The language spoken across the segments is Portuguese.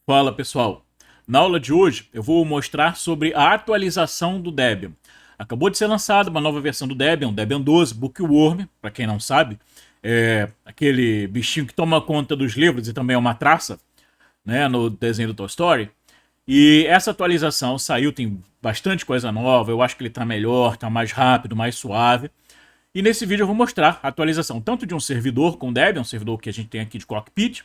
Fala pessoal, na aula de hoje eu vou mostrar sobre a atualização do Debian. Acabou de ser lançada uma nova versão do Debian, o Debian 12 Bookworm, para quem não sabe, é aquele bichinho que toma conta dos livros e também é uma traça, né, no desenho do Toy Story. E essa atualização saiu, tem bastante coisa nova, eu acho que ele está melhor, está mais rápido, mais suave. E nesse vídeo eu vou mostrar a atualização tanto de um servidor com Debian, um servidor que a gente tem aqui de cockpit,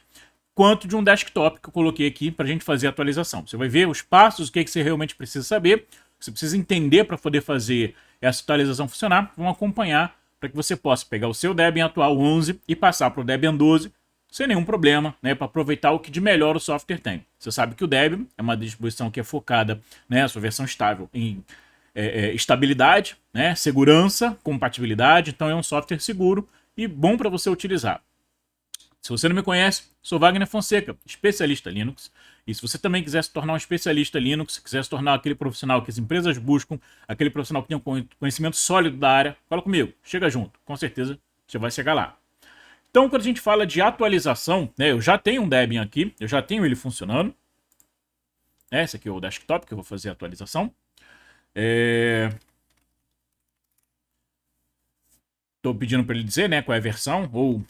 quanto de um desktop que eu coloquei aqui para a gente fazer a atualização. Você vai ver os passos, o que você realmente precisa saber, você precisa entender para poder fazer essa atualização funcionar. Vão acompanhar para que você possa pegar o seu Debian atual 11 e passar para o Debian 12 sem nenhum problema, né, para aproveitar o que de melhor o software tem. Você sabe que o Debian é uma distribuição que é focada, né, a sua versão estável, em estabilidade, né, segurança, compatibilidade, então é um software seguro e bom para você utilizar. Se você não me conhece, sou Wagner Fonseca, especialista Linux. E se você também quiser se tornar um especialista Linux, quiser se tornar aquele profissional que as empresas buscam, aquele profissional que tem um conhecimento sólido da área, fala comigo, chega junto, com certeza você vai chegar lá. Então, quando a gente fala de atualização, né, eu já tenho um Debian aqui, eu já tenho ele funcionando. Esse aqui é o desktop que eu vou fazer a atualização. Estou pedindo para ele dizer, né, qual é a versão, ou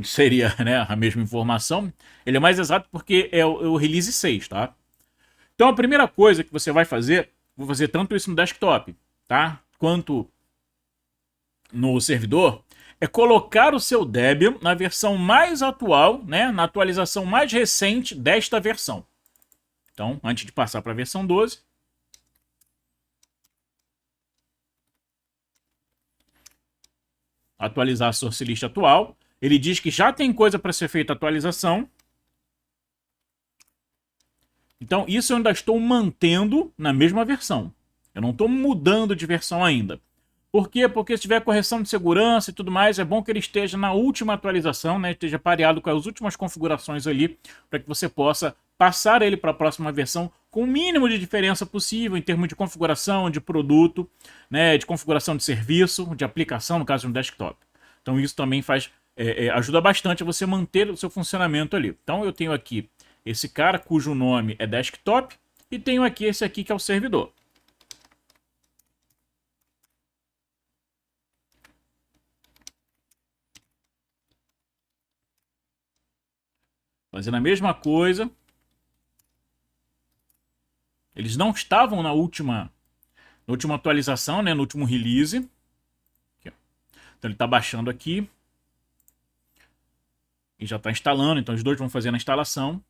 seria, né, a mesma informação. Ele é mais exato porque é o release 6, tá? Então a primeira coisa que você vai fazer, vou fazer tanto isso no desktop, tá? Quanto no servidor, é colocar o seu Debian na versão mais atual, né, na atualização mais recente desta versão. Então, antes de passar para a versão 12, atualizar a source list atual. Ele diz que já tem coisa para ser feita a atualização. Então, isso eu ainda estou mantendo na mesma versão. Eu não estou mudando de versão ainda. Por quê? Porque se tiver correção de segurança e tudo mais, é bom que ele esteja na última atualização, né? Esteja pareado com as últimas configurações ali, para que você possa passar ele para a próxima versão com o mínimo de diferença possível em termos de configuração, de produto, né? De configuração de serviço, de aplicação, no caso de um desktop. Então isso também faz, ajuda bastante a você manter o seu funcionamento ali. Então eu tenho aqui esse cara cujo nome é desktop e tenho aqui esse aqui que é o servidor. Fazendo a mesma coisa. Eles não estavam na última atualização, né, no último release. Aqui, então ele está baixando aqui. E já está instalando, então os dois vão fazer a instalação.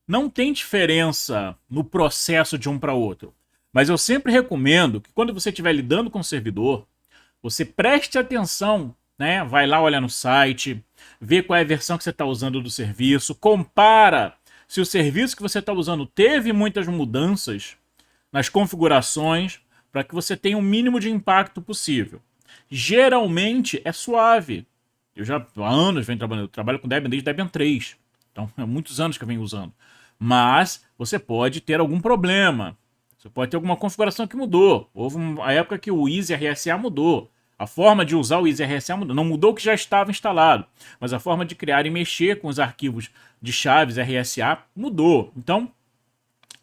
Não tem diferença no processo de um para outro. Mas eu sempre recomendo que quando você estiver lidando com o servidor, você preste atenção, né? Vai lá olhar no site, vê qual é a versão que você está usando do serviço, compara se o serviço que você está usando teve muitas mudanças nas configurações para que você tenha o mínimo de impacto possível. Geralmente é suave. Eu já há anos venho trabalhando, eu trabalho com Debian desde Debian 3. Então, há muitos anos que eu venho usando. Mas você pode ter algum problema. Você pode ter alguma configuração que mudou. Houve uma época que o Easy RSA mudou. A forma de usar o Easy RSA mudou. Não mudou o que já estava instalado, mas a forma de criar e mexer com os arquivos de chaves RSA mudou. Então,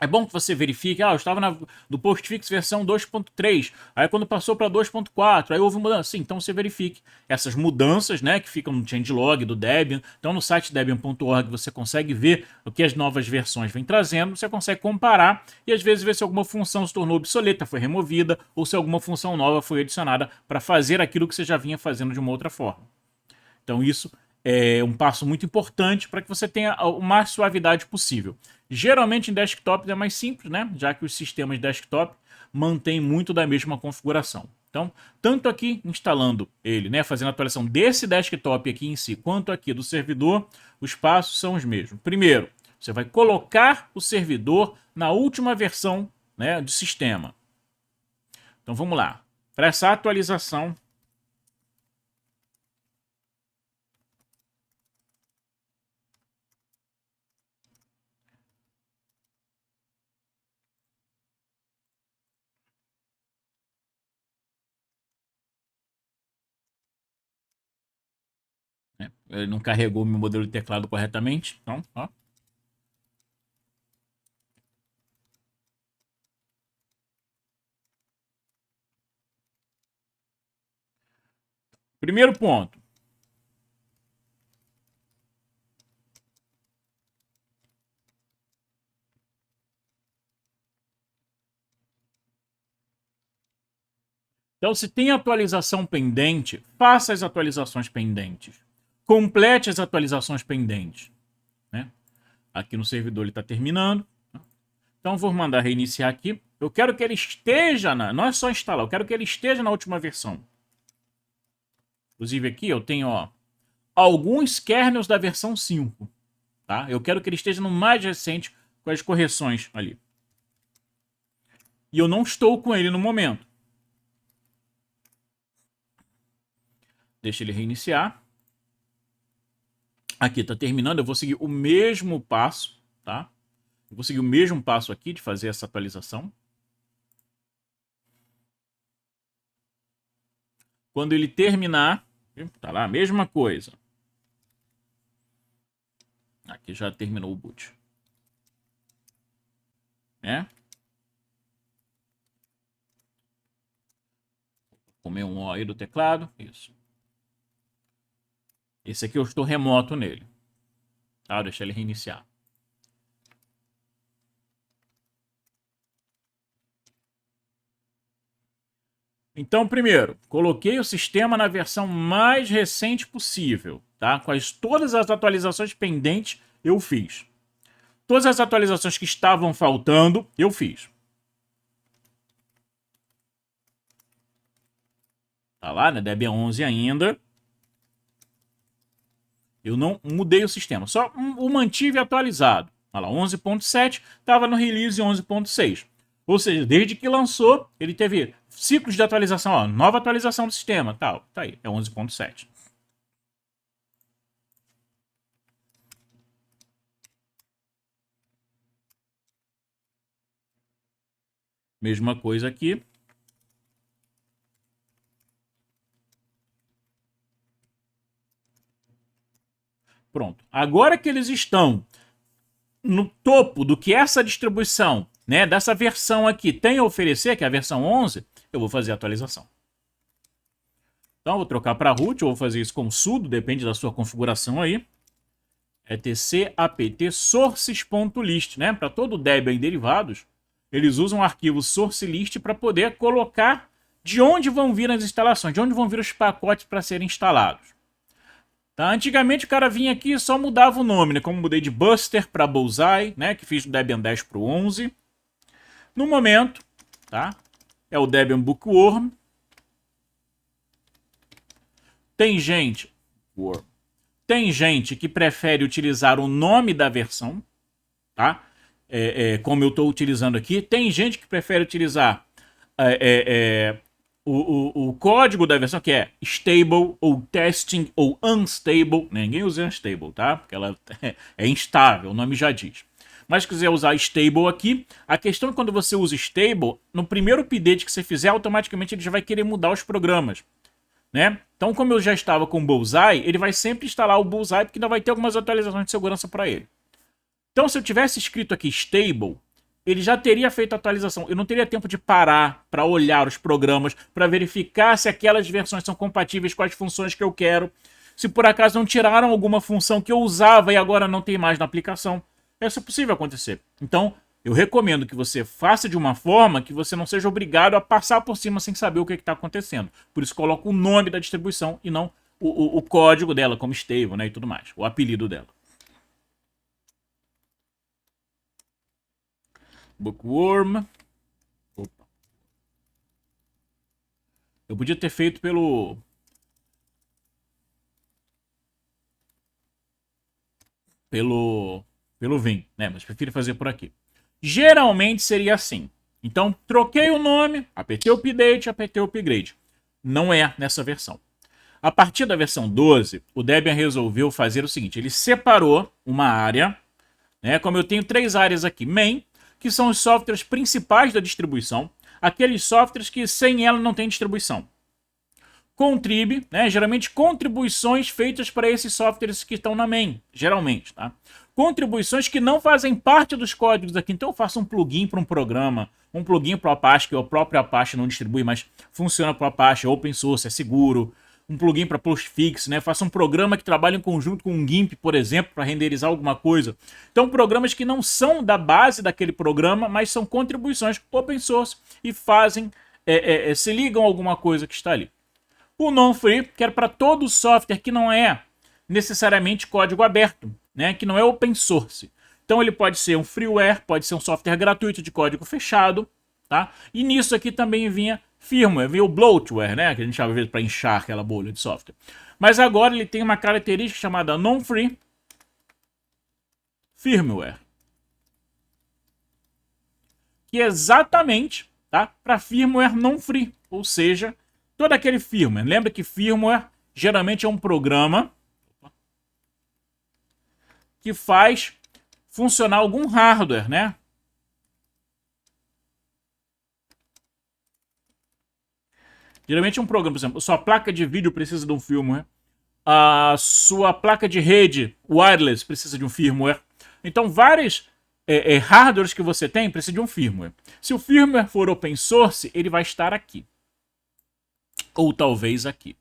é bom que você verifique, eu estava do postfix versão 2.3, aí quando passou para 2.4, aí houve mudança. Sim, então você verifique essas mudanças, né, que ficam no changelog do Debian. Então no site debian.org você consegue ver o que as novas versões vêm trazendo, você consegue comparar e às vezes ver se alguma função se tornou obsoleta, foi removida, ou se alguma função nova foi adicionada para fazer aquilo que você já vinha fazendo de uma outra forma. Então isso é um passo muito importante para que você tenha a mais suavidade possível. Geralmente em desktop é mais simples, né? Já que os sistemas de desktop mantêm muito da mesma configuração. Então, tanto aqui instalando ele, né, fazendo a atualização desse desktop aqui em si, quanto aqui do servidor, os passos são os mesmos. Primeiro, você vai colocar o servidor na última versão, né, do sistema. Então vamos lá. Para essa atualização, né, Ele não carregou meu modelo de teclado corretamente. Então, ó. Primeiro ponto. Então, se tem atualização pendente, faça as atualizações pendentes. Complete as atualizações pendentes. Né? Aqui no servidor ele está terminando. Então, vou mandar reiniciar aqui. Eu quero que ele esteja não é só instalar, eu quero que ele esteja na última versão. Inclusive aqui eu tenho, ó, alguns kernels da versão 5. Tá? Eu quero que ele esteja no mais recente com as correções ali. E eu não estou com ele no momento. Deixa ele reiniciar. Aqui está terminando, eu vou seguir o mesmo passo, tá? Eu vou seguir o mesmo passo aqui de fazer essa atualização. Quando ele terminar, tá lá, a mesma coisa. Aqui já terminou o boot. Né? Comer um O aí do teclado, isso. Esse aqui eu estou remoto nele. Tá? Deixa ele reiniciar. Então, primeiro, coloquei o sistema na versão mais recente possível, tá? Todas as atualizações pendentes eu fiz. Todas as atualizações que estavam faltando, eu fiz. Tá lá, né? Debian 11 ainda. Eu não mudei o sistema, só o mantive atualizado. Olha lá, 11.7 estava no release 11.6. Ou seja, desde que lançou, ele teve ciclos de atualização, ó, nova atualização do sistema, tal. Tá aí, é 11.7. Mesma coisa aqui. Pronto. Agora que eles estão no topo do que essa distribuição, né, dessa versão aqui tem a oferecer, que é a versão 11, eu vou fazer a atualização. Então, eu vou trocar para root, eu vou fazer isso com sudo, depende da sua configuração aí. etc apt sources.list, né? Para todo Debian e derivados, eles usam o arquivo source.list para poder colocar de onde vão vir as instalações, de onde vão vir os pacotes para serem instalados. Tá? Antigamente o cara vinha aqui e só mudava o nome, né? Como mudei de Buster para Bullseye, né? Que fiz do Debian 10 para o 11. No momento, tá? É o Debian Bookworm. Tem gente que prefere utilizar o nome da versão, tá? Como eu estou utilizando aqui. Tem gente que prefere utilizar o código da versão, que é stable, ou testing, ou unstable. Ninguém usa unstable, tá? Porque ela é instável, o nome já diz. Mas se quiser usar stable aqui, a questão é que quando você usa stable, no primeiro update que você fizer, automaticamente ele já vai querer mudar os programas. Né? Então, como eu já estava com o Bullseye, ele vai sempre instalar o Bullseye, porque ainda vai ter algumas atualizações de segurança para ele. Então, se eu tivesse escrito aqui stable, ele já teria feito a atualização. Eu não teria tempo de parar para olhar os programas, para verificar se aquelas versões são compatíveis com as funções que eu quero. Se por acaso não tiraram alguma função que eu usava e agora não tem mais na aplicação. Isso é possível acontecer. Então, eu recomendo que você faça de uma forma que você não seja obrigado a passar por cima sem saber o que está acontecendo. Por isso, coloca o nome da distribuição e não o código dela, como stable, né, e tudo mais. O apelido dela. Bookworm. Opa. Eu podia ter feito pelo Vim, né? Mas prefiro fazer por aqui. Geralmente seria assim. Então, troquei o nome, apertei o update, apertei o upgrade. Não é nessa versão. A partir da versão 12, o Debian resolveu fazer o seguinte. Ele separou uma área, né? Como eu tenho 3 áreas aqui. Main, que são os softwares principais da distribuição. Aqueles softwares que sem ela não tem distribuição. contrib, né? Geralmente contribuições feitas para esses softwares que estão na main, geralmente, tá? Contribuições que não fazem parte dos códigos aqui. Então eu faço um plugin para um programa, um plugin para o Apache, que o próprio Apache não distribui, mas funciona para o Apache, é open source, é seguro. Um plugin para postfix, né? Faço um programa que trabalha em conjunto com um GIMP, por exemplo, para renderizar alguma coisa. Então programas que não são da base daquele programa, mas são contribuições open source e fazem, se ligam a alguma coisa que está ali. O non-free, que é para todo software que não é necessariamente código aberto, né? Que não é open source. Então ele pode ser um freeware, pode ser um software gratuito de código fechado, tá? E nisso aqui também vinha firmware, vinha o bloatware, né? Que a gente chama às vezes para inchar aquela bolha de software. Mas agora ele tem uma característica chamada non-free firmware, que é exatamente, tá, para firmware non-free, ou seja, todo aquele firmware. Lembra que firmware geralmente é um programa que faz funcionar algum hardware, né? Geralmente é um programa, por exemplo, sua placa de vídeo precisa de um firmware, a sua placa de rede wireless precisa de um firmware. Então, vários hardwares que você tem precisam de um firmware. Se o firmware for open source, ele vai estar aqui. Ou talvez aqui.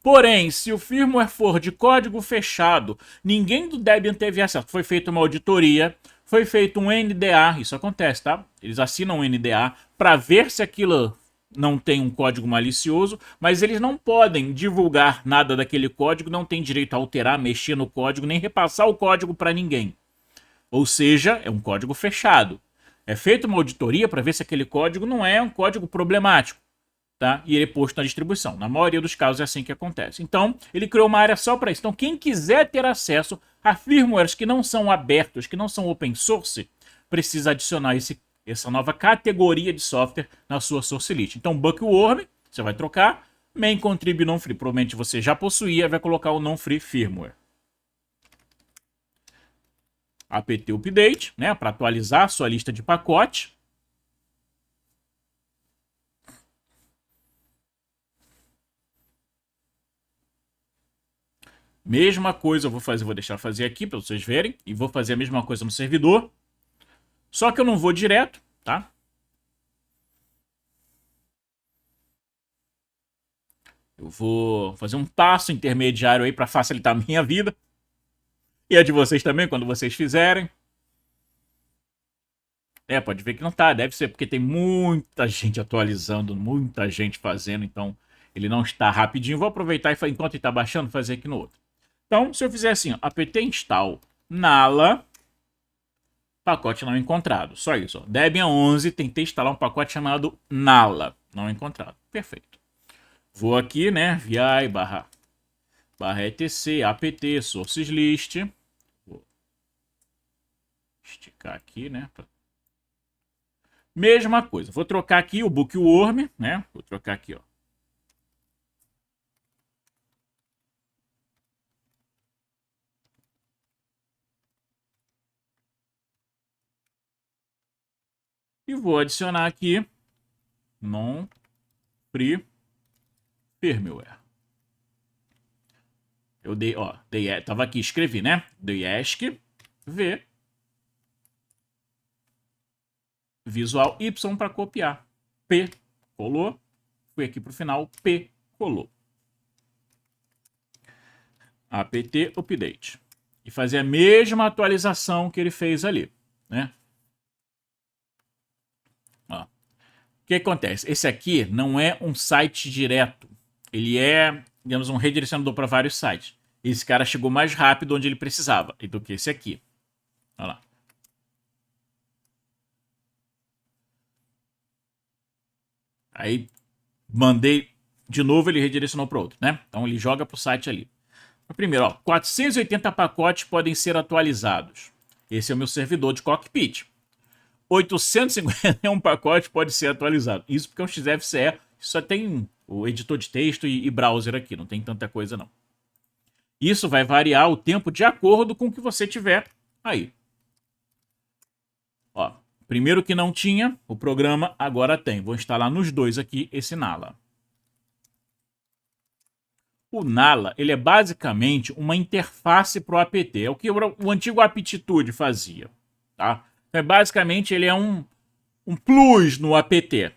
Porém, se o firmware for de código fechado, ninguém do Debian teve acesso. Foi feita uma auditoria, foi feito um NDA, isso acontece, tá? Eles assinam um NDA para ver se aquilo não tem um código malicioso, mas eles não podem divulgar nada daquele código, não tem direito a alterar, mexer no código, nem repassar o código para ninguém. Ou seja, é um código fechado. É feita uma auditoria para ver se aquele código não é um código problemático. Tá? E ele é posto na distribuição. Na maioria dos casos é assim que acontece. Então, ele criou uma área só para isso. Então, quem quiser ter acesso a firmwares que não são abertos, que não são open source, precisa adicionar essa nova categoria de software na sua source list. Então, Bookworm, você vai trocar. Main Contrib Non-Free, provavelmente você já possuía, vai colocar o Non-Free Firmware. apt update, né, para atualizar a sua lista de pacote. Mesma coisa eu vou fazer, vou deixar fazer aqui para vocês verem. E vou fazer a mesma coisa no servidor. Só que eu não vou direto, tá? Eu vou fazer um passo intermediário aí para facilitar a minha vida. E a de vocês também, quando vocês fizerem. Pode ver que não tá. Deve ser porque tem muita gente atualizando, muita gente fazendo. Então, ele não está rapidinho. Vou aproveitar e, enquanto ele está baixando, fazer aqui no outro. Então, se eu fizer assim, ó, apt install nala, pacote não encontrado. Só isso. Ó. Debian 11, tentei instalar um pacote chamado nala, não encontrado. Perfeito. Vou aqui, né, vi barra etc, apt, sources list. Vou esticar aqui, né. Mesma coisa. Vou trocar aqui o Bookworm, né. Vou trocar aqui, ó. E vou adicionar aqui non-free firmware. Eu dei, ó, tava aqui, escrevi, né? Dei ESC, V, Visual Y para copiar. P, colou. Fui aqui para o final, P, colou. apt update. E fazer a mesma atualização que ele fez ali, né? Ó. O que acontece? Esse aqui não é um site direto. Ele é, digamos, um redirecionador para vários sites. Esse cara chegou mais rápido onde ele precisava do que esse aqui. Olha lá. Aí mandei de novo, ele redirecionou para outro, né? Então ele joga para o site ali. Primeiro, ó, 480 pacotes podem ser atualizados. Esse é o meu servidor de cockpit. 851 pacotes pode ser atualizado. Isso porque é um XFCE só tem o editor de texto e browser aqui, não tem tanta coisa não. Isso vai variar o tempo de acordo com o que você tiver aí. Ó, primeiro que não tinha, o programa agora tem. Vou instalar nos dois aqui esse nala. O Nala, ele é basicamente uma interface para o apt. É o que o antigo Aptitude fazia, tá? Então, basicamente, ele é um plus no apt.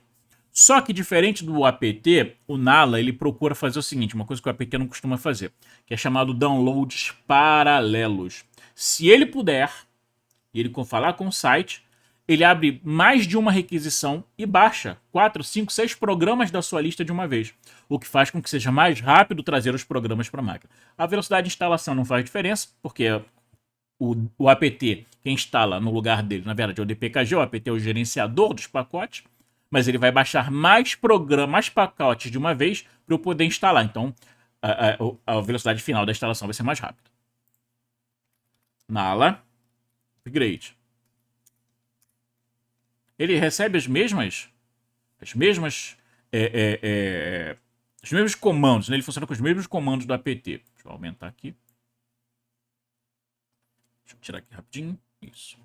Só que diferente do apt, o Nala, ele procura fazer o seguinte, uma coisa que o apt não costuma fazer, que é chamado downloads paralelos. Se ele puder, e ele falar com o site, ele abre mais de uma requisição e baixa 4, 5, 6 programas da sua lista de uma vez, o que faz com que seja mais rápido trazer os programas para a máquina. A velocidade de instalação não faz diferença, porque o apt, quem instala no lugar dele, na verdade é o dpkg, o apt é o gerenciador dos pacotes, mas ele vai baixar mais programas, mais pacotes de uma vez para eu poder instalar. Então, a velocidade final da instalação vai ser mais rápida. Nala, upgrade. Ele recebe os mesmos comandos, né? Ele funciona com os mesmos comandos do apt. Deixa eu aumentar aqui. Deixa eu tirar aqui rapidinho. Isso.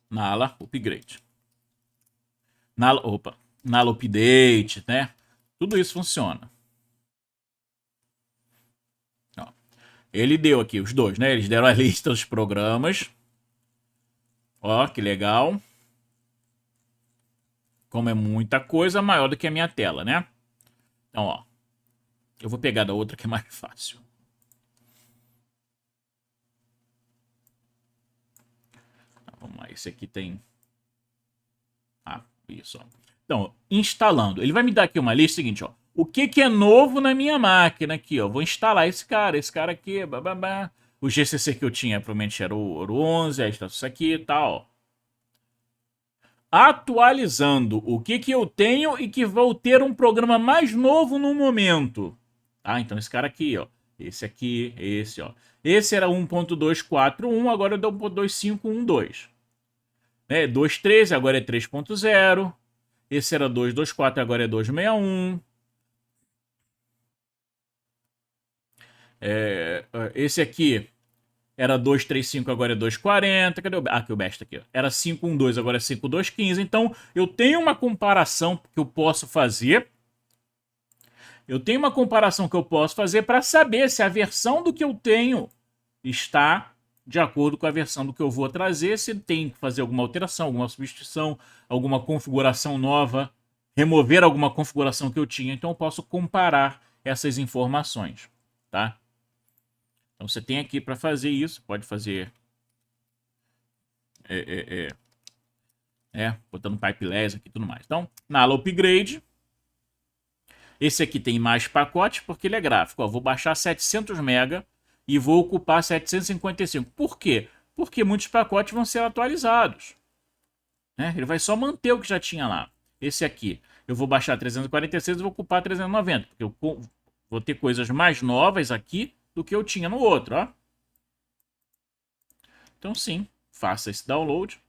Nala, upgrade. Nala update, né? Tudo isso funciona. Ó, ele deu aqui os dois, né? Eles deram a lista dos programas. Ó, que legal. Como é muita coisa, maior do que a minha tela, né? Então, ó. Eu vou pegar da outra que é mais fácil. Então, vamos lá, esse aqui tem... Ah, isso, ó. Então, instalando. Ele vai me dar aqui uma lista seguinte, ó. O que é novo na minha máquina aqui, ó. Vou instalar esse cara aqui, bababá. O GCC que eu tinha, provavelmente era o 11, aí está isso aqui e tal, ó. Atualizando o que eu tenho e que vou ter um programa mais novo no momento. Tá? Então esse cara aqui, ó. Esse aqui, esse, ó. Esse era 1.241, agora é 1.2512. Né? 2.13, agora é 3.0. Esse era 2.24, agora é 2.61. Esse aqui era 2.35, agora é 2.40. Cadê o... Ah, aqui o besta aqui. Era 5.12, agora é 5.2.15. Então, eu tenho uma comparação que eu posso fazer. Para saber se a versão do que eu tenho está de acordo com a versão do que eu vou trazer, se tem que fazer alguma alteração, alguma substituição, alguma configuração nova, remover alguma configuração que eu tinha. Então, eu posso comparar essas informações, tá? Então você tem aqui para fazer isso, pode fazer botando pipeless aqui e tudo mais. Então, Nala upgrade. Esse aqui tem mais pacotes porque ele é gráfico. Ó, vou baixar 700 MB e vou ocupar 755. Por quê? Porque muitos pacotes vão ser atualizados. Né? Ele vai só manter o que já tinha lá. Esse aqui, eu vou baixar 346 e vou ocupar 390. Porque eu vou ter coisas mais novas aqui do que eu tinha no outro, ó. Então sim, faça esse download.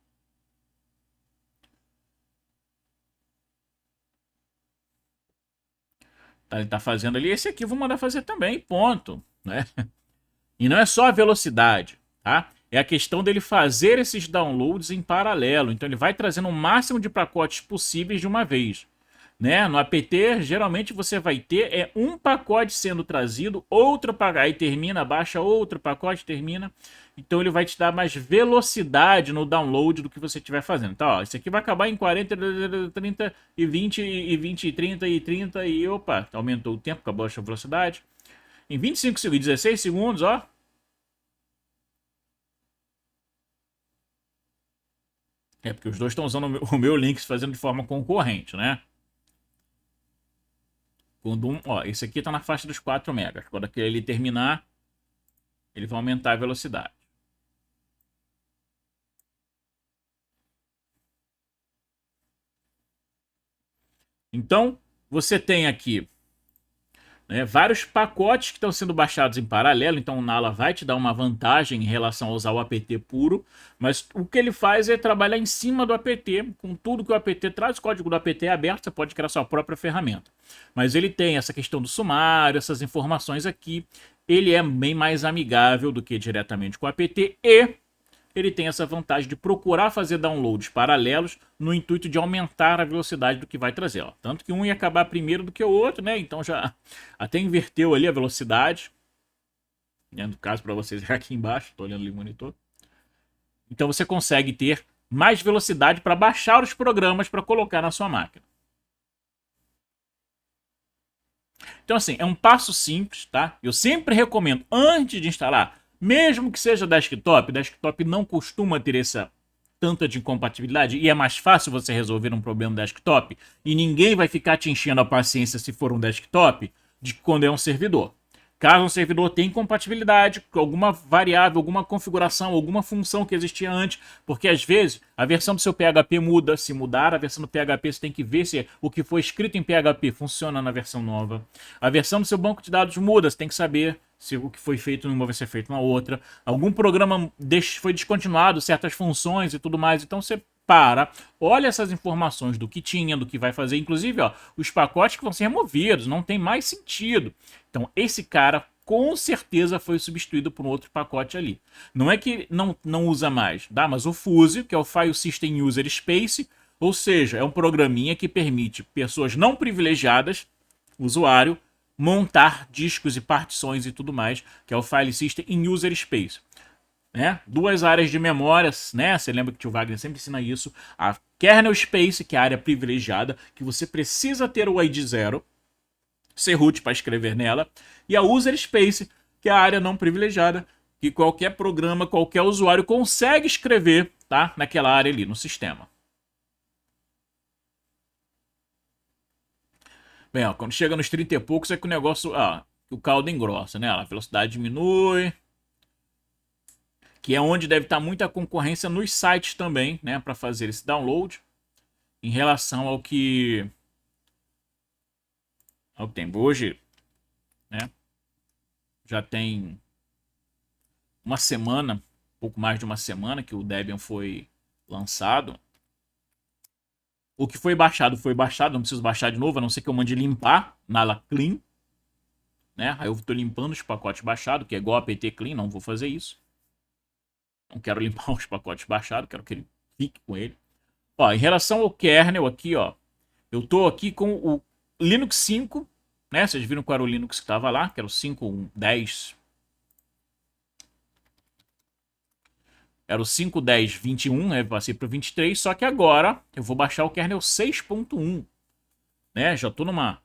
Tá, ele tá fazendo ali. Esse aqui eu vou mandar fazer também, ponto, né? E não é só a velocidade, tá? É a questão dele fazer esses downloads em paralelo. Então ele vai trazendo o máximo de pacotes possíveis de uma vez. Né? No apt, geralmente você vai ter um pacote sendo trazido, outro pacote, aí termina, baixa outro pacote, termina. Então ele vai te dar mais velocidade no download do que você estiver fazendo. Então, ó, esse aqui vai acabar em 40, 30 e 20, e 20, e 30, e 30, e opa, aumentou o tempo, acabou a velocidade. Em 25 segundos, 16 segundos, ó. Porque os dois estão usando o meu link fazendo de forma concorrente, né? Quando esse aqui está na faixa dos 4 megas. Quando aquele terminar, ele vai aumentar a velocidade. Então, você tem aqui, né, vários pacotes que estão sendo baixados em paralelo. Então o Nala vai te dar uma vantagem em relação a usar o apt puro, mas o que ele faz é trabalhar em cima do apt, com tudo que o apt traz. O código do apt é aberto, você pode criar sua própria ferramenta. Mas ele tem essa questão do sumário, essas informações aqui. Ele é bem mais amigável do que diretamente com o apt e ele tem essa vantagem de procurar fazer downloads paralelos no intuito de aumentar a velocidade do que vai trazer. Ó. Tanto que um ia acabar primeiro do que o outro, né? Então já até inverteu ali a velocidade. No caso, para vocês, é aqui embaixo, estou olhando ali o monitor. Então você consegue ter mais velocidade para baixar os programas para colocar na sua máquina. Então assim, é um passo simples, tá? Eu sempre recomendo, antes de instalar, mesmo que seja desktop não costuma ter essa tanta de incompatibilidade e é mais fácil você resolver um problema desktop e ninguém vai ficar te enchendo a paciência se for um desktop de quando é um servidor. Caso um servidor tenha incompatibilidade com alguma variável, alguma configuração, alguma função que existia antes, porque às vezes a versão do seu PHP muda, se mudar a versão do PHP você tem que ver se o que foi escrito em PHP funciona na versão nova. A versão do seu banco de dados muda, você tem que saber se o que foi feito numa vai ser feito na outra. Algum programa foi descontinuado, certas funções e tudo mais, então você olha essas informações do que tinha, do que vai fazer, inclusive ó, os pacotes que vão ser removidos, não tem mais sentido. Então esse cara com certeza foi substituído por um outro pacote ali. Não é que não usa mais, tá? Mas o Fuse, que é o File System User Space, ou seja, é um programinha que permite pessoas não privilegiadas, usuário, montar discos e partições e tudo mais, que é o File System in User Space. Né? Duas áreas de memória, né? Você lembra que o tio Wagner sempre ensina isso. A Kernel Space, que é a área privilegiada, que você precisa ter o ID 0, ser root para escrever nela. E a User Space, que é a área não privilegiada, que qualquer programa, qualquer usuário consegue escrever, tá? Naquela área ali, no sistema. Bem, ó, quando chega nos 30 e poucos é que o negócio, o caldo engrossa, né? A velocidade diminui, que é onde deve estar muita concorrência nos sites também, né, para fazer esse download, em relação ao que tem hoje, né, já tem uma semana, pouco mais de uma semana que o Debian foi lançado. O que foi baixado, não preciso baixar de novo, a não ser que eu mande limpar na ala clean, né, aí eu estou limpando os pacotes baixados, que é igual a apt clean, não vou fazer isso. Não quero limpar os pacotes baixados, quero que ele fique com ele. Ó, em relação ao kernel aqui, ó, eu tô aqui com o Linux 5, né? Vocês viram qual era o Linux que estava lá, que era o 5.10. Era o 5.10.21, né? Passei para o 23, só que agora eu vou baixar o kernel 6.1, né? Já tô numa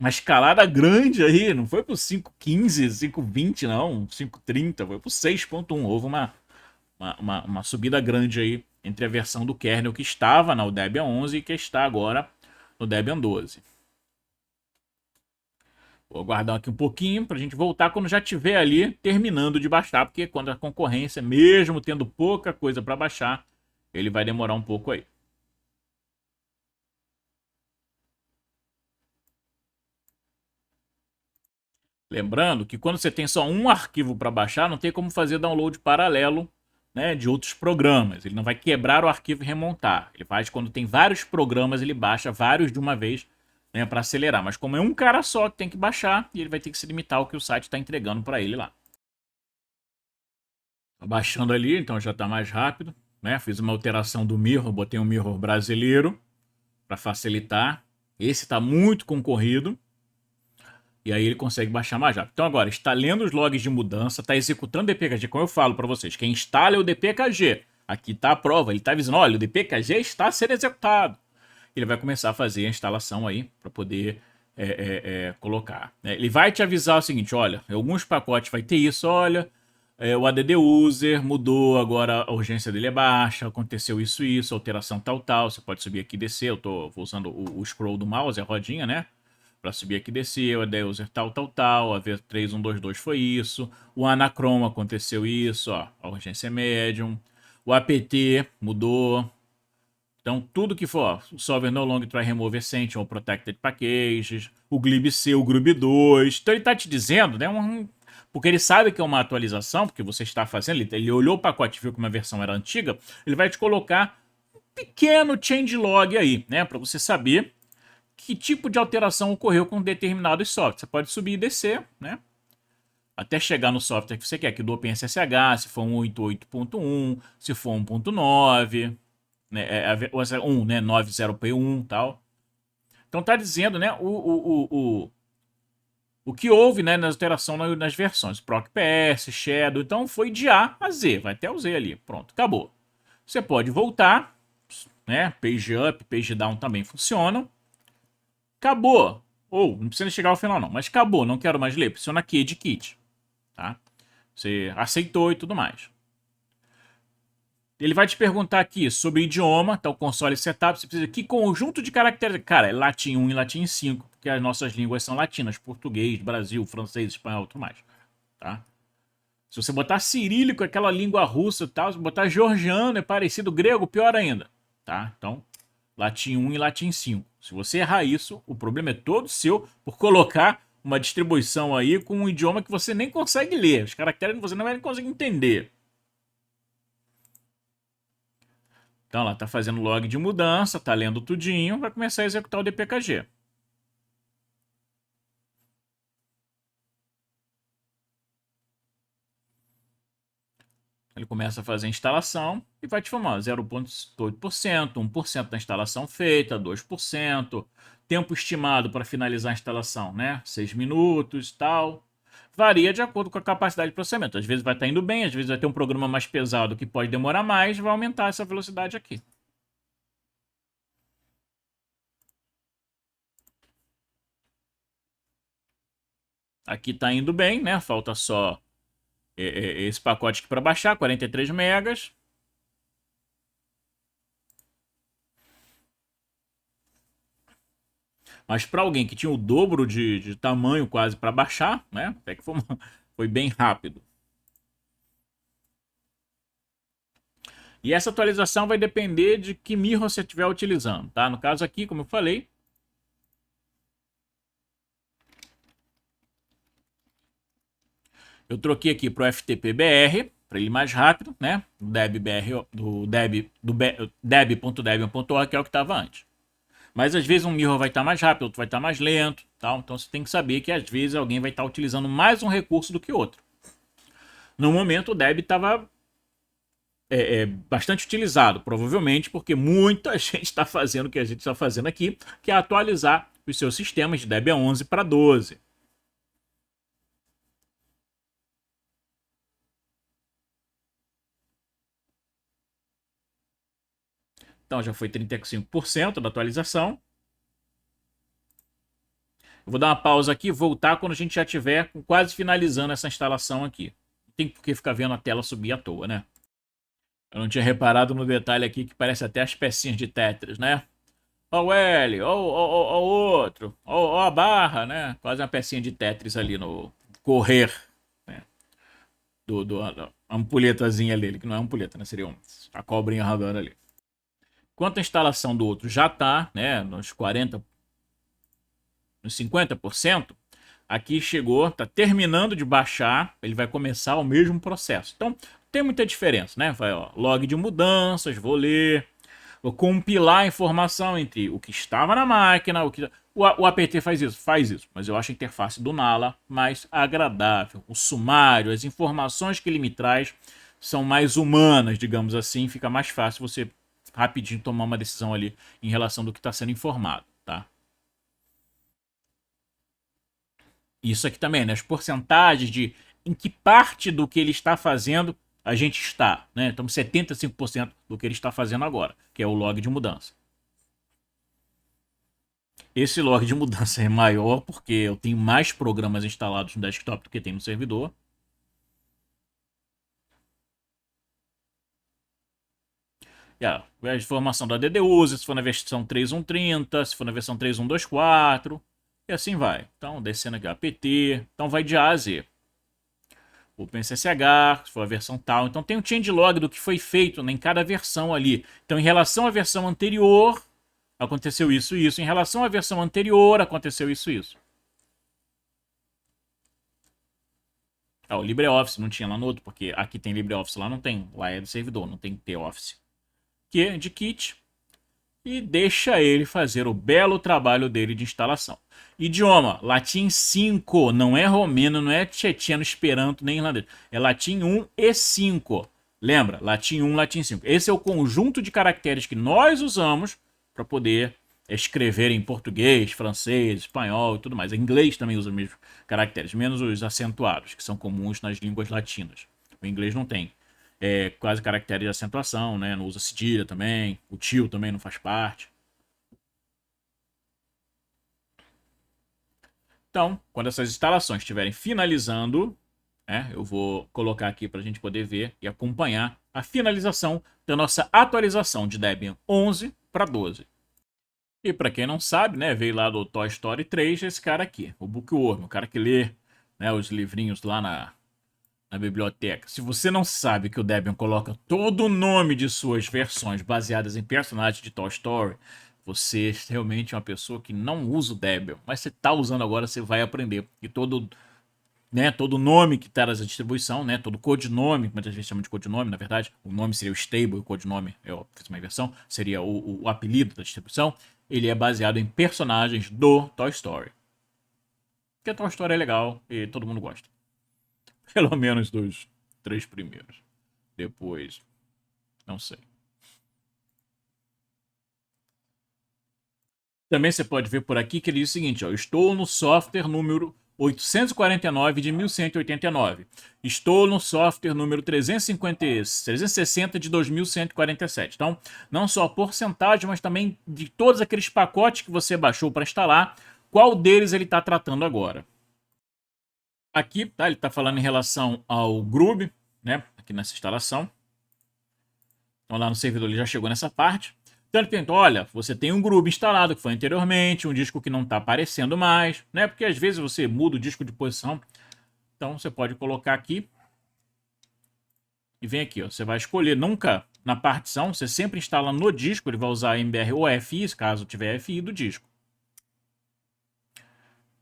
uma escalada grande aí, não foi pro 5.15, 5.20 não, 5.30, foi pro 6.1. Houve uma subida grande aí entre a versão do kernel que estava na Debian 11 e que está agora no Debian 12. Vou aguardar aqui um pouquinho para a gente voltar quando já tiver ali terminando de baixar, porque quando a concorrência, mesmo tendo pouca coisa para baixar, ele vai demorar um pouco aí. Lembrando que quando você tem só um arquivo para baixar, não tem como fazer download paralelo, né, de outros programas. Ele não vai quebrar o arquivo e remontar. Ele faz quando tem vários programas, ele baixa vários de uma vez, né, para acelerar. Mas como é um cara só que tem que baixar, e ele vai ter que se limitar ao que o site está entregando para ele lá. Tá baixando ali, então já está mais rápido. Né? Fiz uma alteração do mirror, botei um mirror brasileiro para facilitar. Esse está muito concorrido. E aí ele consegue baixar mais rápido. Então agora, está lendo os logs de mudança, está executando o DPKG. Como eu falo para vocês, quem instala é o DPKG. Aqui está a prova, ele está avisando, olha, o DPKG está sendo executado. Ele vai começar a fazer a instalação aí para poder colocar. Ele vai te avisar o seguinte, olha, alguns pacotes vai ter isso, olha, o ADD User mudou, agora a urgência dele é baixa, aconteceu isso, alteração tal. Você pode subir aqui e descer, eu vou usando o scroll do mouse, a rodinha, né? Para subir aqui e descer, o ADD User tal, a V3122 foi isso, o Anacron aconteceu isso, ó, a urgência é medium, o apt mudou. Então, tudo que for, ó, o solver no longer try remove essential ou protected packages, o glibc, o grub2. Então, ele está te dizendo, né, porque ele sabe que é uma atualização, porque você está fazendo, ele olhou o pacote e viu que uma versão era antiga, ele vai te colocar um pequeno changelog aí, né, para você saber que tipo de alteração ocorreu com determinados softwares. Você pode subir e descer, né? até chegar no software que você quer, que do OpenSSH, se for um 88.1, se for 1.9, né, 1, né, 90p1 e tal. Então tá dizendo, né, o que houve, né, nas alterações nas versões, ProcPS, Shadow, então foi de A a Z, vai até o Z ali, pronto, acabou. Você pode voltar, né, page up, page down também funcionam. Acabou, ou não precisa chegar ao final não, mas acabou, não quero mais ler, pressiona aqui, Edit, tá? Você aceitou e tudo mais. Ele vai te perguntar aqui sobre idioma, tá, o console setup, você precisa que conjunto de caracteres, cara, é latim 1 e latim 5, porque as nossas línguas são latinas, português, Brasil, francês, espanhol, tudo mais, tá? Se você botar cirílico, aquela língua russa e tal, se botar georgiano, é parecido grego, pior ainda, tá? Então, latim 1 e latim 5. Se você errar isso, o problema é todo seu por colocar uma distribuição aí com um idioma que você nem consegue ler, os caracteres você não vai conseguir entender. Então, ela está fazendo log de mudança, está lendo tudinho, vai começar a executar o dpkg. Ele começa a fazer a instalação e vai te formar 0,8%, 1% da instalação feita, 2%, tempo estimado para finalizar a instalação, né? 6 minutos e tal. Varia de acordo com a capacidade de processamento. Às vezes vai estar indo bem, às vezes vai ter um programa mais pesado que pode demorar mais, vai aumentar essa velocidade aqui. Aqui está indo bem, né? Falta só esse pacote aqui para baixar, 43 megas. Mas para alguém que tinha o dobro de tamanho quase para baixar, né? Até que foi bem rápido. E essa atualização vai depender de que mirror você estiver utilizando, tá? No caso aqui, como eu falei, eu troquei aqui para o FTP-BR, para ele mais rápido, né? Do deb.debian.org, que é o que estava antes. Mas às vezes um mirror vai estar mais rápido, outro vai estar mais lento, tal. Então você tem que saber que às vezes alguém vai estar utilizando mais um recurso do que outro. No momento o Deb estava bastante utilizado, provavelmente porque muita gente está fazendo o que a gente está fazendo aqui, que é atualizar os seus sistemas de Debian 11 para 12. Então já foi 35% da atualização. Eu vou dar uma pausa aqui e voltar quando a gente já estiver quase finalizando essa instalação aqui. Não tem por que ficar vendo a tela subir à toa, né? Eu não tinha reparado no detalhe aqui que parece até as pecinhas de Tetris, né? Ó o L, ó o outro, ó a barra, né? Quase uma pecinha de Tetris ali no correr, né? A ampulhetazinha ali, que não é ampulheta, né? Seria a cobrinha rodando ali. Enquanto a instalação do outro já está, né, nos 40%, nos 50%, aqui chegou, está terminando de baixar, ele vai começar o mesmo processo. Então, tem muita diferença, né? Vai, ó, log de mudanças, vou ler, vou compilar a informação entre o que estava na máquina, o apt faz isso, mas eu acho a interface do Nala mais agradável. O sumário, as informações que ele me traz são mais humanas, digamos assim, fica mais fácil você rapidinho tomar uma decisão ali em relação do que está sendo informado, tá? Isso aqui também, né? As porcentagens de em que parte do que ele está fazendo a gente está, né? Então 75% do que ele está fazendo agora, que é o log de mudança. Esse log de mudança é maior porque eu tenho mais programas instalados no desktop do que tem no servidor. A informação da DDuser, se for na versão 3.1.30, se for na versão 3.1.2.4, e assim vai. Então, descendo aqui, apt, então vai de A a Z. OpenSSH, se for a versão tal. Então tem um changelog do que foi feito em cada versão ali. Então, em relação à versão anterior, aconteceu isso e isso. Em relação à versão anterior, aconteceu isso e isso. O LibreOffice não tinha lá no outro, porque aqui tem LibreOffice, lá não tem. Lá é do servidor, não tem T-Office. Que é de kit. e deixa ele fazer o belo trabalho dele de instalação. Idioma, latim 5, não é romeno, não é tchetcheno, esperanto, nem irlandês. É latim 1 e 5. Lembra? Latim 1, latim 5. Esse é o conjunto de caracteres que nós usamos para poder escrever em português, francês, espanhol e tudo mais. Em inglês também usa os mesmos caracteres, menos os acentuados, que são comuns nas línguas latinas. O inglês não tem quase caracteres de acentuação, né? Não usa cedilha também, o tio também não faz parte. Então, quando essas instalações estiverem finalizando, eu vou colocar aqui para a gente poder ver e acompanhar a finalização da nossa atualização de Debian 11 para 12. E para quem não sabe, né, veio lá do Toy Story 3 esse cara aqui, o Bookworm, o cara que lê, né, os livrinhos lá na biblioteca. Se você não sabe que o Debian coloca todo o nome de suas versões baseadas em personagens de Toy Story, você realmente é uma pessoa que não usa o Debian, mas você está usando agora, você vai aprender. E todo nome que está nessa distribuição, né, todo codinome, muitas vezes chama de codinome, na verdade, o nome seria o stable, o codinome, eu fiz uma inversão, seria o apelido da distribuição, ele é baseado em personagens do Toy Story. Porque Toy Story é legal e todo mundo gosta. Pelo menos dos 3 primeiros. Depois, não sei. Também você pode ver por aqui que ele diz o seguinte, ó, estou no software número 849 de 1189. Estou no software número 360 de 2147. Então, não só a porcentagem, mas também de todos aqueles pacotes que você baixou para instalar, qual deles ele está tratando agora. Aqui, tá, ele está falando em relação ao Grub, né, aqui nessa instalação. Então, lá no servidor ele já chegou nessa parte. Então ele perguntou, olha, você tem um Grub instalado que foi anteriormente, um disco que não está aparecendo mais, né? Porque às vezes você muda o disco de posição. Então você pode colocar aqui e vem aqui, ó. Você vai escolher nunca na partição, você sempre instala no disco, ele vai usar MBR ou FI, caso tiver FI do disco.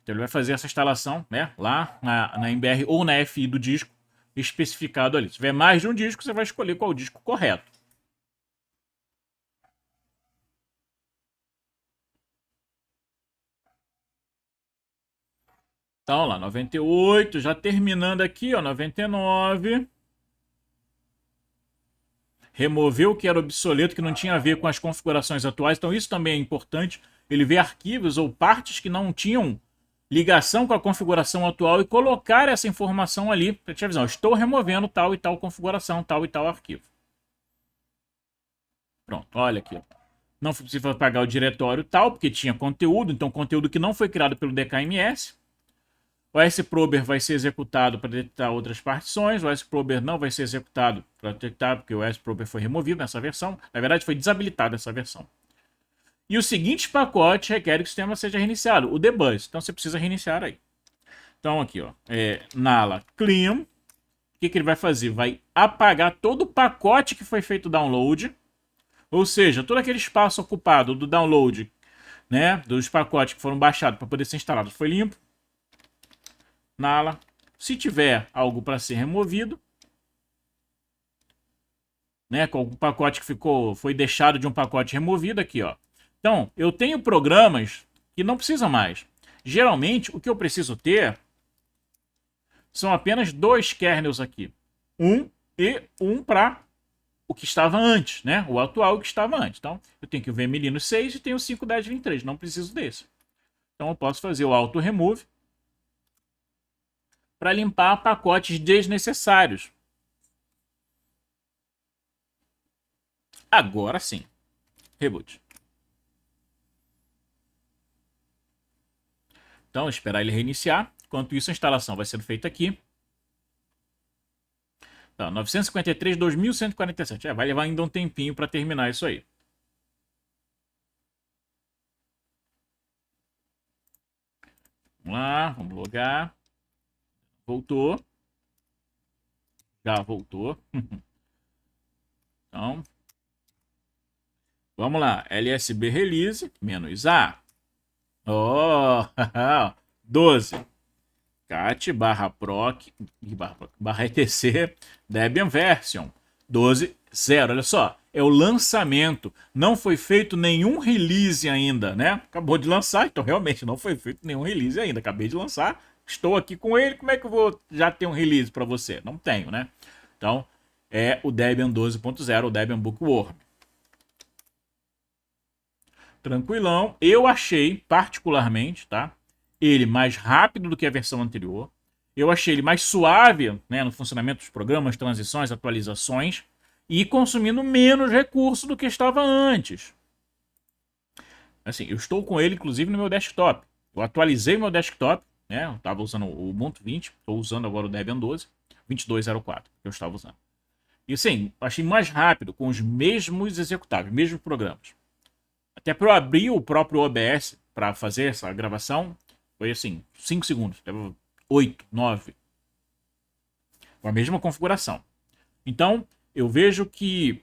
Então ele vai fazer essa instalação, né, lá na MBR ou na FI do disco especificado ali. Se tiver mais de um disco, você vai escolher qual é o disco correto. Então, lá, 98, já terminando aqui, ó, 99. Removeu o que era obsoleto, que não tinha a ver com as configurações atuais. Então, isso também é importante. Ele vê arquivos ou partes que não tinham ligação com a configuração atual e colocar essa informação ali para te avisar. Estou removendo tal e tal configuração, tal e tal arquivo. Pronto, olha aqui. Não precisa apagar o diretório tal, porque tinha conteúdo. Então, conteúdo que não foi criado pelo DKMS. O sprober vai ser executado para detectar outras partições. O sprober não vai ser executado para detectar, porque o sprober foi removido nessa versão. Na verdade, foi desabilitado essa versão. E o seguinte pacote requer que o sistema seja reiniciado, o debus. Então, você precisa reiniciar aí. Então, aqui, ó, nala clean. O que ele vai fazer? Vai apagar todo o pacote que foi feito download. Ou seja, todo aquele espaço ocupado do download, né, dos pacotes que foram baixados para poder ser instalados foi limpo. Nala. Se tiver algo para ser removido, né, com algum pacote que foi deixado de um pacote removido aqui, ó. Então, eu tenho programas que não precisam mais. Geralmente, o que eu preciso ter são apenas 2 kernels aqui. Um para o que estava antes, né? O atual que estava antes. Então, eu tenho que o vm-6 e tenho o 5.10.23. Não preciso desse. Então, eu posso fazer o auto remove para limpar pacotes desnecessários. Agora sim. Reboot. Então, esperar ele reiniciar. Enquanto isso, a instalação vai sendo feita aqui. Tá, 953, 2147. Vai levar ainda um tempinho para terminar isso aí. Vamos lá, vamos logar. Voltou. Já voltou. Então, vamos lá. LSB release, -A. Oh, 12. cat barra proc barra etc Debian version 12.0. Olha só, é o lançamento. Não foi feito nenhum release ainda, né? Acabou de lançar, então realmente não foi feito nenhum release ainda. Acabei de lançar, estou aqui com ele, como é que eu vou já ter um release para você? Não tenho, né? Então, é o Debian 12.0, o Debian Bookworm. Tranquilão. Eu achei, particularmente, tá? Ele mais rápido do que a versão anterior. Eu achei ele mais suave, né, no funcionamento dos programas, transições, atualizações, e consumindo menos recurso do que estava antes. Assim, eu estou com ele, inclusive, no meu desktop. Eu atualizei meu desktop, né? Eu estava usando o Ubuntu 20, estou usando agora o Debian 12, 2204, que eu estava usando. E assim, achei mais rápido, com os mesmos executáveis, mesmos programas. Até para eu abrir o próprio OBS para fazer essa gravação, foi assim, 5 segundos, 8, 9. Com a mesma configuração. Então, eu vejo que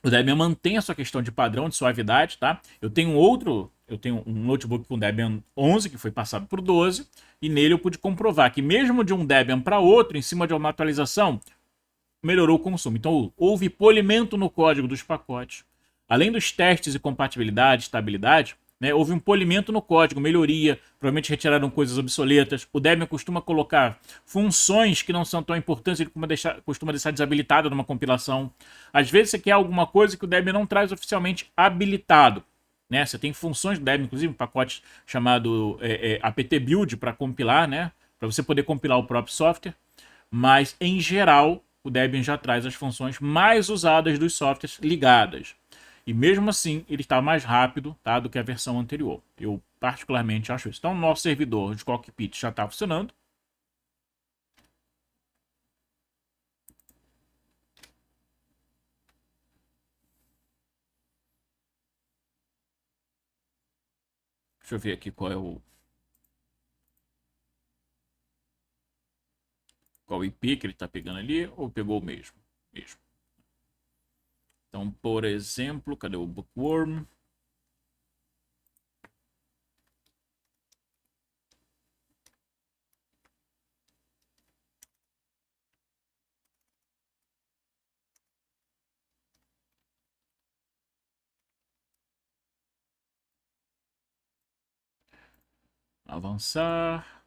o Debian mantém a sua questão de padrão, de suavidade, tá? Eu tenho um notebook com Debian 11, que foi passado por 12, e nele eu pude comprovar que mesmo de um Debian para outro, em cima de uma atualização, melhorou o consumo. Então, houve polimento no código dos pacotes. Além dos testes de compatibilidade, estabilidade, né, houve um polimento no código, melhoria, provavelmente retiraram coisas obsoletas. O Debian costuma colocar funções que não são tão importantes, ele costuma deixar desabilitado numa compilação. Às vezes você quer alguma coisa que o Debian não traz oficialmente habilitado. Né? Você tem funções do Debian, inclusive um pacote chamado apt build para compilar, né? Para você poder compilar o próprio software. Mas, em geral, o Debian já traz as funções mais usadas dos softwares ligadas. E mesmo assim, ele está mais rápido, tá, do que a versão anterior. Eu particularmente acho isso. Então, o nosso servidor de cockpit já está funcionando. Deixa eu ver aqui qual é qual IP que ele está pegando ali, ou pegou o mesmo? Mesmo. Então, por exemplo, cadê o Bookworm? Avançar.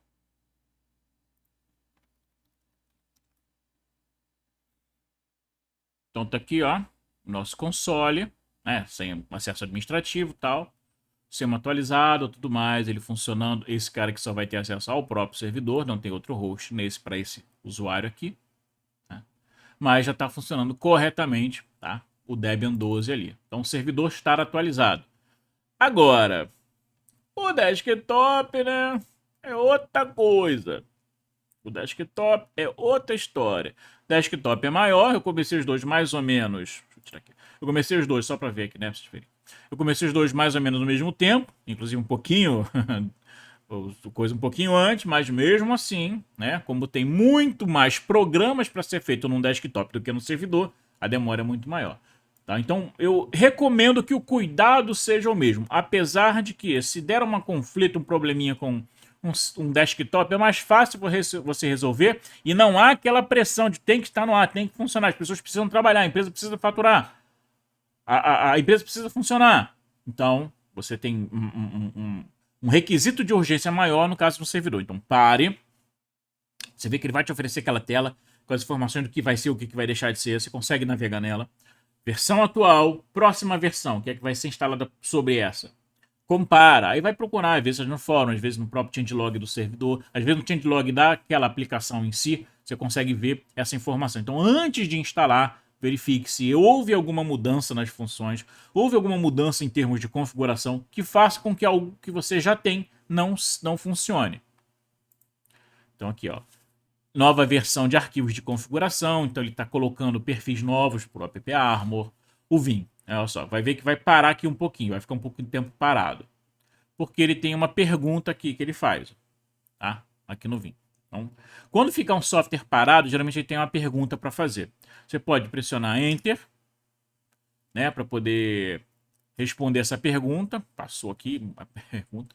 Então tá aqui, ó, nosso console, né, sem acesso administrativo e tal, sistema atualizado, tudo mais, ele funcionando, esse cara que só vai ter acesso ao próprio servidor, não tem outro host nesse para esse usuário aqui, né? Mas já está funcionando corretamente, tá? O Debian 12 ali. Então o servidor está atualizado. Agora, o desktop, né, é outra coisa. O desktop é outra história. O desktop é maior, eu comecei os dois mais ou menos. Deixa eu tirar aqui. Eu comecei os dois só para ver aqui, né? Eu comecei os dois mais ou menos no mesmo tempo, inclusive um pouquinho, coisa um pouquinho antes, mas mesmo assim, né? Como tem muito mais programas para ser feito num desktop do que no servidor, a demora é muito maior. Tá? Então, eu recomendo que o cuidado seja o mesmo. Apesar de que, se der um conflito, um probleminha com um desktop, é mais fácil você resolver e não há aquela pressão de tem que estar no ar, tem que funcionar. As pessoas precisam trabalhar, a empresa precisa faturar, a empresa precisa funcionar. Então, você tem um requisito de urgência maior no caso do servidor. Então, pare. Você vê que ele vai te oferecer aquela tela com as informações do que vai ser, o que vai deixar de ser. Você consegue navegar nela. Versão atual, próxima versão, que é que vai ser instalada sobre essa. Compara, aí vai procurar, às vezes no fórum, às vezes no próprio changelog do servidor, às vezes no changelog daquela aplicação em si, você consegue ver essa informação. Então, antes de instalar, verifique se houve alguma mudança nas funções, houve alguma mudança em termos de configuração que faça com que algo que você já tem não funcione. Então aqui, ó, nova versão de arquivos de configuração, então ele está colocando perfis novos para o AppArmor, o Vim. Olha só, vai ver que vai parar aqui um pouquinho, vai ficar um pouco de tempo parado. Porque ele tem uma pergunta aqui que ele faz, tá? Aqui no Vim. Então, quando ficar um software parado, geralmente ele tem uma pergunta para fazer. Você pode pressionar Enter, né, para poder responder essa pergunta. Passou aqui a pergunta.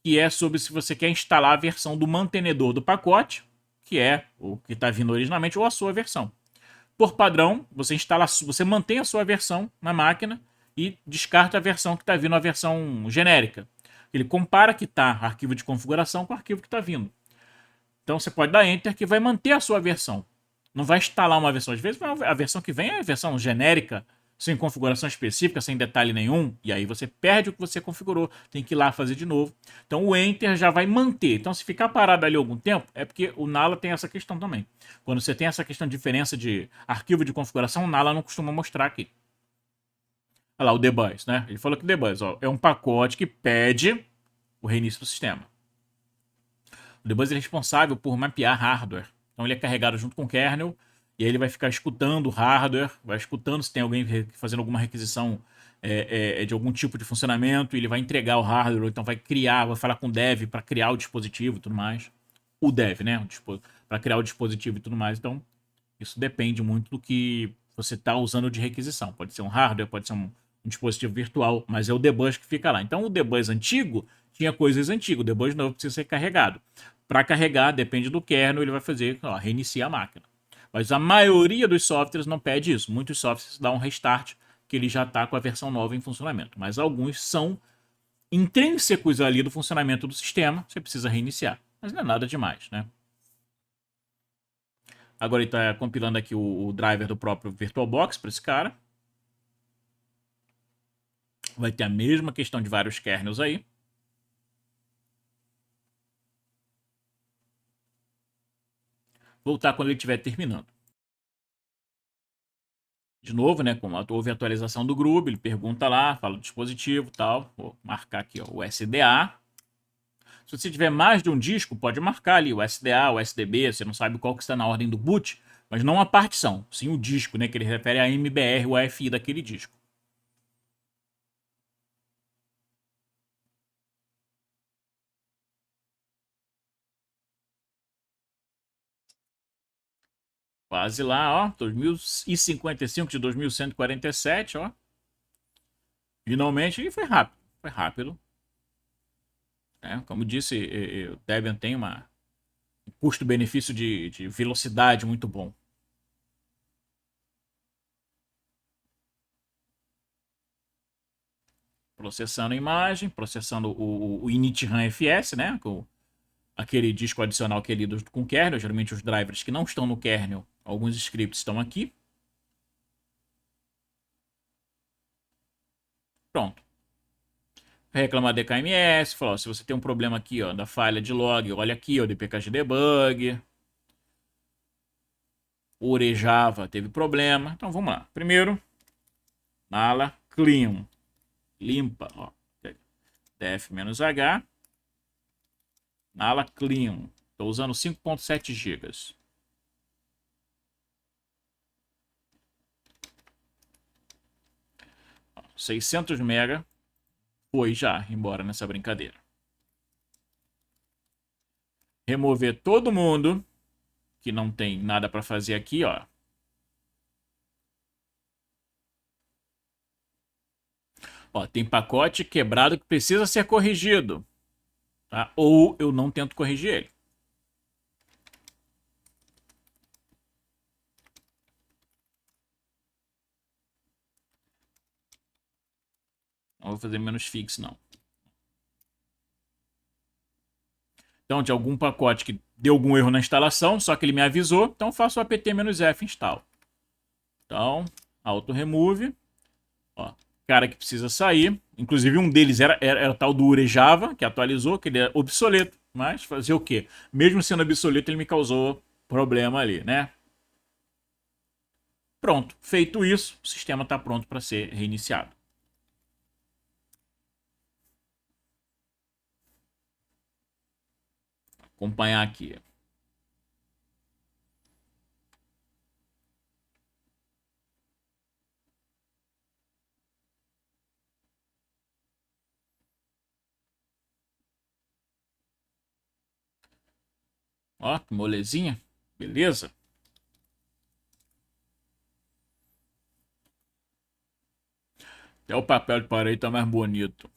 Que é sobre se você quer instalar a versão do mantenedor do pacote, que é o que está vindo originalmente, ou a sua versão. Por padrão, você instala, você mantém a sua versão na máquina e descarta a versão que está vindo, a versão genérica. Ele compara que está arquivo de configuração com o arquivo que está vindo. Então você pode dar Enter que vai manter a sua versão. Não vai instalar uma versão. Às vezes a versão que vem é a versão genérica, sem configuração específica, sem detalhe nenhum. E aí você perde o que você configurou. Tem que ir lá fazer de novo. Então o Enter já vai manter. Então se ficar parado ali algum tempo, é porque o Nala tem essa questão também. Quando você tem essa questão de diferença de arquivo de configuração, o Nala não costuma mostrar aqui. Olha lá, o debus, né? Ele falou que debus ó, é um pacote que pede o reinício do sistema. O debug é responsável por mapear hardware. Então ele é carregado junto com o kernel e aí ele vai ficar escutando o hardware, vai escutando se tem alguém fazendo alguma requisição de algum tipo de funcionamento, e ele vai entregar o hardware, ou então vai criar, vai falar com o dev para criar o dispositivo e tudo mais. O dev, né? Para criar o dispositivo e tudo mais. Então, isso depende muito do que você está usando de requisição. Pode ser um hardware, pode ser um dispositivo virtual, mas é o debug que fica lá. Então, o debug antigo tinha coisas antigas, o debug novo precisa ser carregado. Para carregar, depende do kernel, ele vai fazer, ó, reiniciar a máquina. Mas a maioria dos softwares não pede isso. Muitos softwares dão um restart, que ele já está com a versão nova em funcionamento. Mas alguns são intrínsecos ali do funcionamento do sistema, você precisa reiniciar. Mas não é nada demais, né? Agora ele está compilando aqui o driver do próprio VirtualBox para esse cara. Vai ter a mesma questão de vários kernels aí. Voltar quando ele estiver terminando. De novo, né? Como houve a atualização do Groove, ele pergunta lá, fala do dispositivo e tal. Vou marcar aqui ó, o SDA. Se você tiver mais de um disco, pode marcar ali o SDA, o SDB. Você não sabe qual que está na ordem do boot, mas não a partição, sim o disco, né? Que ele refere a MBR, o AFI daquele disco. Quase lá, ó. 2055 de 2147, ó. Finalmente, e foi rápido. Foi rápido. Como disse, o Debian tem um custo-benefício de velocidade muito bom. Processando a imagem, processando o init-RAM FS, né? Aquele disco adicional que é lido com o kernel. Geralmente os drivers que não estão no kernel, alguns scripts estão aqui. Pronto. Reclamar DKMS, falou, se você tem um problema aqui, ó, da falha de log, olha aqui, ó, DPKG debug. O Orejava teve problema. Então vamos lá. Primeiro, nala clean. Limpa, ó. def-h. Nala clean. Estou usando 5.7 GB. Ó, 600 MB. Foi já embora nessa brincadeira. Remover todo mundo que não tem nada para fazer aqui, ó. Ó, tem pacote quebrado que precisa ser corrigido, tá? Ou eu não tento corrigir ele. Não vou fazer menos fix, não. Então, de algum pacote que deu algum erro na instalação, só que ele me avisou, então eu faço o apt-f install. Então, auto-remove. Ó, cara que precisa sair. Inclusive, um deles era tal do Urejava, que atualizou, que ele é obsoleto. Mas fazer o quê? Mesmo sendo obsoleto, ele me causou problema ali, né? Pronto. Feito isso, o sistema está pronto para ser reiniciado. Acompanhar aqui. Ó, que molezinha. Beleza? Até o papel de parede tá mais bonito.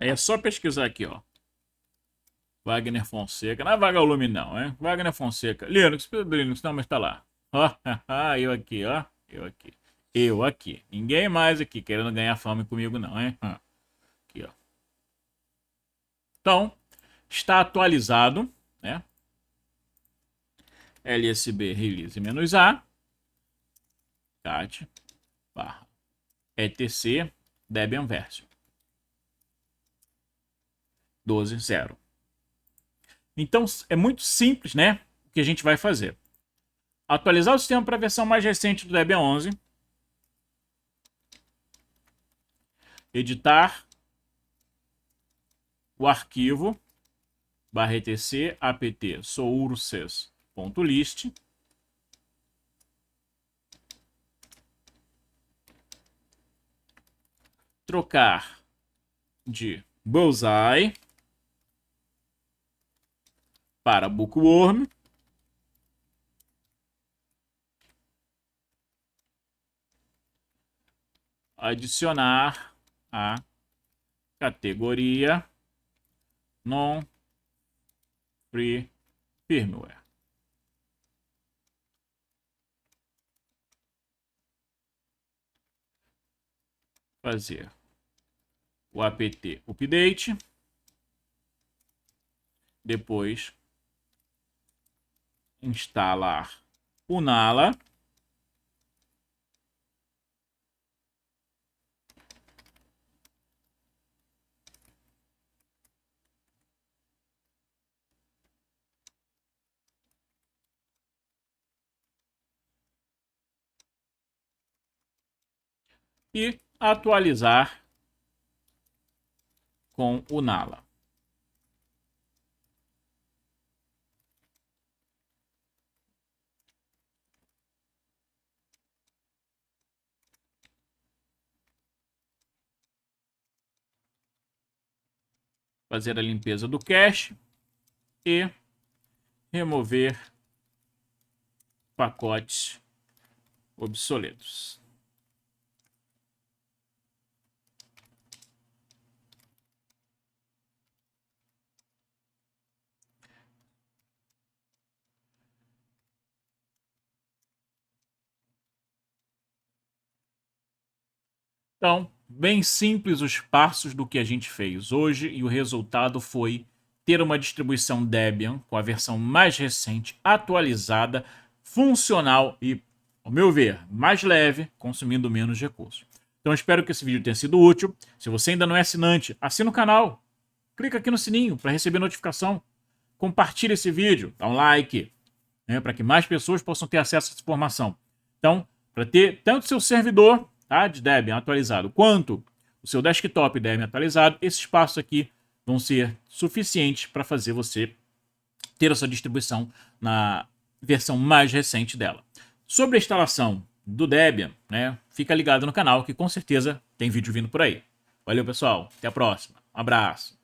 Aí é só pesquisar aqui, ó. Wagner Fonseca. Não é Vagalume, não, hein? Wagner Fonseca. Linux, Linux, não, mas tá lá. Ó, eu aqui, ó. Eu aqui. Eu aqui. Ninguém mais aqui querendo ganhar fama comigo, não, hein? Aqui, ó. Então, está atualizado, né? LSB release -A. cat barra etc Debian version 12.0. Então é muito simples, né? O que a gente vai fazer: atualizar o sistema para a versão mais recente do Debian 11, editar o arquivo /etc apt sources.list, trocar de Bullseye para Bookworm, adicionar a categoria Non-Free Firmware. Fazer o apt update, depois instalar o Nala, e atualizar com o Nala. Fazer a limpeza do cache e remover pacotes obsoletos. Então, bem simples os passos do que a gente fez hoje, e o resultado foi ter uma distribuição Debian com a versão mais recente, atualizada, funcional e, ao meu ver, mais leve, consumindo menos recursos. Então, espero que esse vídeo tenha sido útil. Se você ainda não é assinante, assina o canal. Clica aqui no sininho para receber notificação. Compartilhe esse vídeo, dá um like, né, para que mais pessoas possam ter acesso a essa informação. Então, para ter tanto seu servidor, tá, de Debian atualizado, quanto o seu desktop Debian atualizado, esses passos aqui vão ser suficientes para fazer você ter essa distribuição na versão mais recente dela. Sobre a instalação do Debian, né, fica ligado no canal que com certeza tem vídeo vindo por aí. Valeu, pessoal. Até a próxima. Um abraço.